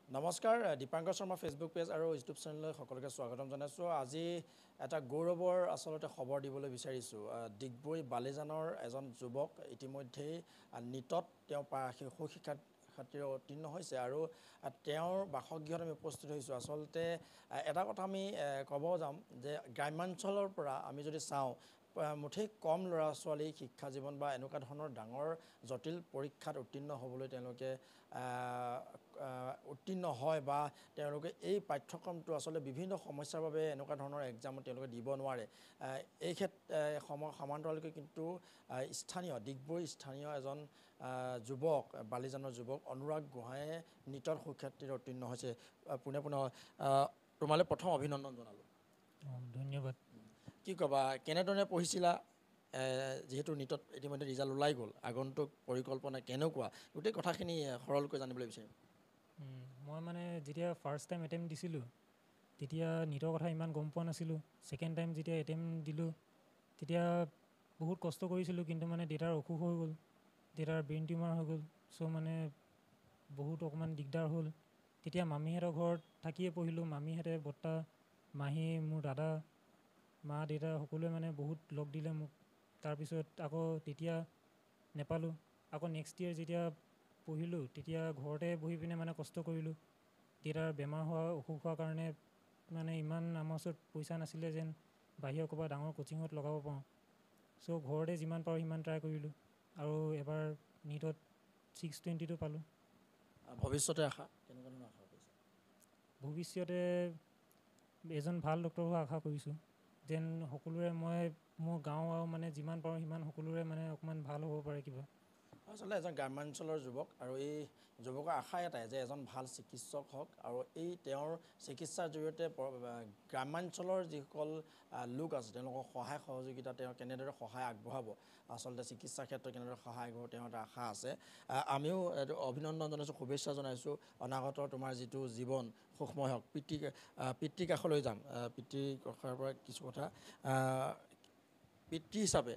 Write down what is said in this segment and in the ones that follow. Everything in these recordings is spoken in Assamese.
নমস্কাৰ দীপাংকৰ শৰ্মা ফেচবুক পেজ আৰু ইউটিউব চেনেললৈ সকলোকে স্বাগতম জনাইছোঁ। আজি এটা গৌৰৱৰ আচলতে খবৰ দিবলৈ বিচাৰিছোঁ। ডিগবৈ বালিজানৰ এজন যুৱক ইতিমধ্যেই নিটত তেওঁ শিক্ষাৰ্থীৰে উত্তীৰ্ণ হৈছে আৰু তেওঁৰ বাসগৃহত আমি উপস্থিত হৈছোঁ। আচলতে এটা কথা আমি ক'ব যাম যে গ্ৰাম্যাঞ্চলৰ পৰা আমি যদি চাওঁ মুঠেই কম ল'ৰা ছোৱালী শিক্ষা জীৱন বা এনেকুৱা ধৰণৰ ডাঙৰ জটিল পৰীক্ষাত উত্তীৰ্ণ হ'বলৈ তেওঁলোকে উত্তীৰ্ণ হয় বা তেওঁলোকে এই পাঠ্যক্ৰমটো আচলতে বিভিন্ন সমস্যাৰ বাবে এনেকুৱা ধৰণৰ এক্সামত তেওঁলোকে দিব নোৱাৰে। এই সমান্তৰালকৈ কিন্তু ডিগবৈ স্থানীয় এজন যুৱক বালিজানৰ যুৱক অনুৰাগ গোহাঁয়ে নিটৰ শিক্ষাৰ্থীৰে উত্তীৰ্ণ হৈছে। পোনে পোনে তোমালৈ প্ৰথম অভিনন্দন জনালোঁ। ধন্যবাদ। কি ক'বা, কেনেধৰণে পঢ়িছিলা? যিহেতু নিটত ইতিমধ্যে ৰিজাল্ট ওলাই গ'ল, আগন্তুক পৰিকল্পনা কেনেকুৱা, গোটেই কথাখিনি সৰলকৈ জানিবলৈ বিচাৰিম। মই মানে যেতিয়া ফাৰ্ষ্ট টাইম এটেম্প দিছিলোঁ তেতিয়া নিটৰ কথা ইমান গম পোৱা নাছিলোঁ। ছেকেণ্ড টাইম যেতিয়া এটেম্প দিলোঁ তেতিয়া বহুত কষ্ট কৰিছিলোঁ, কিন্তু মানে দেউতাৰ অসুখ হৈ গ'ল, দেউতাৰ ব্ৰেইন টিউমাৰ হৈ গ'ল। চ' মানে বহুত অকণমান দিগদাৰ হ'ল। তেতিয়া মামীহঁতৰ ঘৰত থাকিয়ে পঢ়িলোঁ। মামীহঁতে, বৰ্তা, মাহী, মোৰ দাদা, মা দেউতা সকলোৱে মানে বহুত লগ দিলে মোক। তাৰপিছত আকৌ তেতিয়া নেপালোঁ। আকৌ নেক্সট ইয়েৰ যেতিয়া পঢ়িলোঁ তেতিয়া ঘৰতে বহি পিনে মানে কষ্ট কৰিলোঁ। দেউতাৰ বেমাৰ অসুখ হোৱাৰ কাৰণে মানে ইমান আমাৰ ওচৰত পইচা নাছিলে যেন বাহিৰৰ ক'ৰবাত ডাঙৰ কোচিঙত লগাব পাৰোঁ। চ' ঘৰতে যিমান পাৰোঁ সিমান ট্ৰাই কৰিলোঁ আৰু এবাৰ নিটত 622 পালোঁ। ভৱিষ্যতে আশা কেনেকুৱা ধৰণৰ আশা কৰিছা? ভৱিষ্যতে এজন ভাল ডক্তৰ হোৱা আশা কৰিছোঁ, যেন সকলোৰে মোৰ গাঁও আৰু মানে যিমান পাৰোঁ সিমান সকলোৰে মানে অকণমান ভাল হ'ব পাৰে কিবা। আচলতে এজন গ্ৰাম্যাঞ্চলৰ যুৱক আৰু এই যুৱকৰ আশা এটাই যে এজন ভাল চিকিৎসক হওক আৰু এই তেওঁৰ চিকিৎসাৰ জৰিয়তে গ্ৰাম্যাঞ্চলৰ যিসকল লোক আছে তেওঁলোকক সহায় সহযোগিতা তেওঁ কেনেদৰে সহায় আগবঢ়াব, আচলতে চিকিৎসাৰ ক্ষেত্ৰত কেনেদৰে সহায় আগবঢ়াব তেওঁৰ এটা আশা আছে। আমিও অভিনন্দন জনাইছোঁ, শুভেচ্ছা জনাইছোঁ। অনাগত তোমাৰ যিটো জীৱন সুখময় হওক। পিতৃ কাষলৈ যাম। পিতৃ কাষৰ পৰা কিছু কথা পিতৃ হিচাপে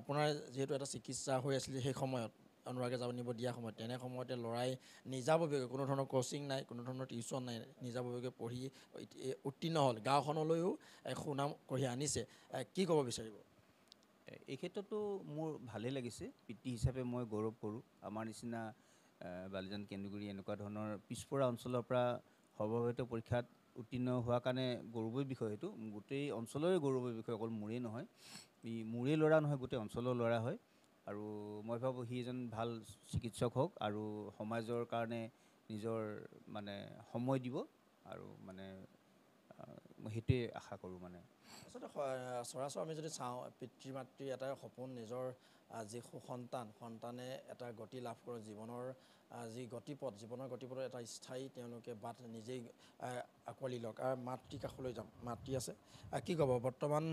আপোনাৰ যিহেতু এটা চিকিৎসা হৈ আছিলে সেই সময়ত অনুৰাগে জানিব দিয়া সময়ত, তেনে সময়তে ল'ৰাই নিজাববীয়াকৈ কোনো ধৰণৰ কোচিং নাই, কোনো ধৰণৰ টিউশ্যন নাই, নিজাববীয়াকৈ পঢ়ি উত্তীৰ্ণ হ'ল, গাঁওখনলৈও সুনাম কঢ়িয়াই আনিছে। কি ক'ব বিচাৰিব? এই ক্ষেত্ৰতো মোৰ ভালেই লাগিছে। পিতৃ হিচাপে মই গৌৰৱ কৰোঁ। আমাৰ নিচিনা বালিজান কেন্দুগুৰি এনেকুৱা ধৰণৰ পিছপৰা অঞ্চলৰ পৰা সৰ্বভাৰতীয় পৰীক্ষাত উত্তীৰ্ণ হোৱাৰ কাৰণে গৌৰৱৰ বিষয়। সেইটো গোটেই অঞ্চলৰে গৌৰৱৰ বিষয়, অকল মোৰেই নহয়। মোৰেই ল'ৰা নহয়, গোটেই অঞ্চলৰ ল'ৰা হয়। আৰু মই ভাবোঁ সি এজন ভাল চিকিৎসক হওক আৰু সমাজৰ কাৰণে নিজৰ মানে সময় দিব আৰু মানে মই সেইটোৱে আশা কৰোঁ মানে। আচলতে সচৰাচৰ আমি যদি চাওঁ পিতৃ মাতৃৰ এটাই সপোন নিজৰ যি সন্তানে এটা গতি লাভ কৰে, জীৱনৰ যি জীৱনৰ গতিপথত এটা স্থায়ী তেওঁলোকে বাট নিজেই আঁকোৱালি লওক। আৰু মাতৃ কাষলৈ যাম, মাতৃ আছে। কি ক'ব বৰ্তমান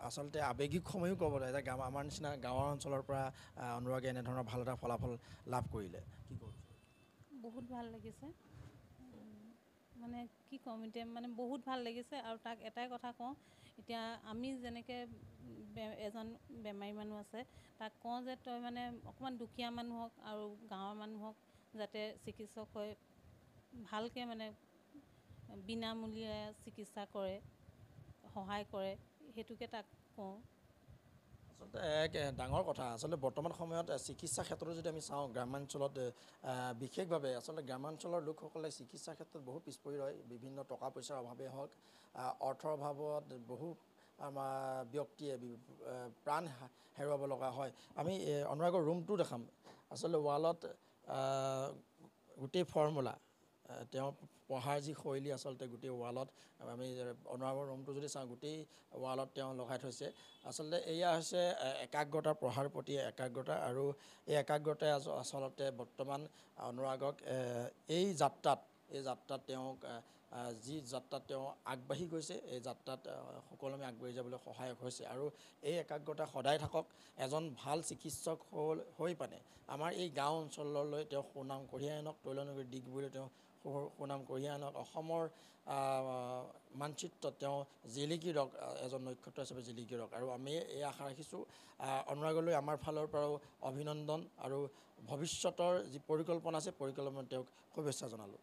আচলতে আৱেগিক সময়ো ক'ব লাগে যে আমাৰ নিচিনা গাঁৱৰ অঞ্চলৰ পৰা অনুৰাগে এনেধৰণৰ ভাল এটা ফলাফল লাভ কৰিলে, কি ক'ব? বহুত ভাল লাগিছে। মানে কি ক'ম এতিয়া, মানে বহুত ভাল লাগিছে। আৰু তাক এটাই কথা কওঁ, এতিয়া আমি যেনেকৈ এজন বেমাৰী মানুহ আছে তাক কওঁ যে তই মানে অকণমান দুখীয়া মানুহক আৰু গাঁৱৰ মানুহক যাতে চিকিৎসক হৈ ভালকৈ মানে বিনামূলীয়া চিকিৎসা কৰে, সহায় কৰে, সেইটোকে তাক কওঁ। আচলতে এক ডাঙৰ কথা। আচলতে বৰ্তমান সময়ত চিকিৎসা ক্ষেত্ৰতো যদি আমি চাওঁ গ্ৰাম্যাঞ্চলত বিশেষভাৱে আচলতে গ্ৰাম্যাঞ্চলৰ লোকসকলে চিকিৎসাৰ ক্ষেত্ৰত বহু পিছ পৰি ৰয়। বিভিন্ন টকা পইচাৰ অভাৱেই হওক, অৰ্থৰ অভাৱত বহু আমাৰ ব্যক্তিয়ে প্ৰাণ হেৰুৱাব লগা হয়। আমি অনুৰাগৰ ৰুমটো দেখাম। আচলতে ৱালত গোটেই ফৰ্মুলা, তেওঁ পঢ়াৰ যি শৈলী আচলতে গোটেই ৱালত আমি অনুৰাগৰ ৰুমটো যদি চাওঁ গোটেই ৱালত তেওঁ লগাই থৈছে। আচলতে এয়া হৈছে একাগ্ৰতা, পঢ়াৰ প্ৰতি একাগ্ৰতা। আৰু এই একাগ্ৰতাই আচলতে বৰ্তমান অনুৰাগক এই যাত্ৰাত এই যাত্ৰাত তেওঁক যি যাত্ৰাত তেওঁ আগবাঢ়ি গৈছে, এই যাত্ৰাত সকলো আমি আগবাঢ়ি যাবলৈ সহায়ক হৈছে। আৰু এই একাগ্ৰতা সদায় থাকক। এজন ভাল চিকিৎসক হৈ পানে আমাৰ এই গাঁও অঞ্চললৈ তেওঁ সুনাম কঢ়িয়াই আনক, তৈলনগৰী ডিগবৈলৈ তেওঁ সুনাম কঢ়িয়াই আনক, অসমৰ মানচিত্ৰত তেওঁ জিলিকি ৰওক, এজন নক্ষত্ৰ হিচাপে জিলিকি ৰওক। আৰু আমি এই আশা ৰাখিছোঁ অনুৰাগলৈ আমাৰ ফালৰ পৰাও অভিনন্দন আৰু ভৱিষ্যতৰ যি পৰিকল্পনা আছে পৰিকল্পনা তেওঁক শুভেচ্ছা জনালোঁ।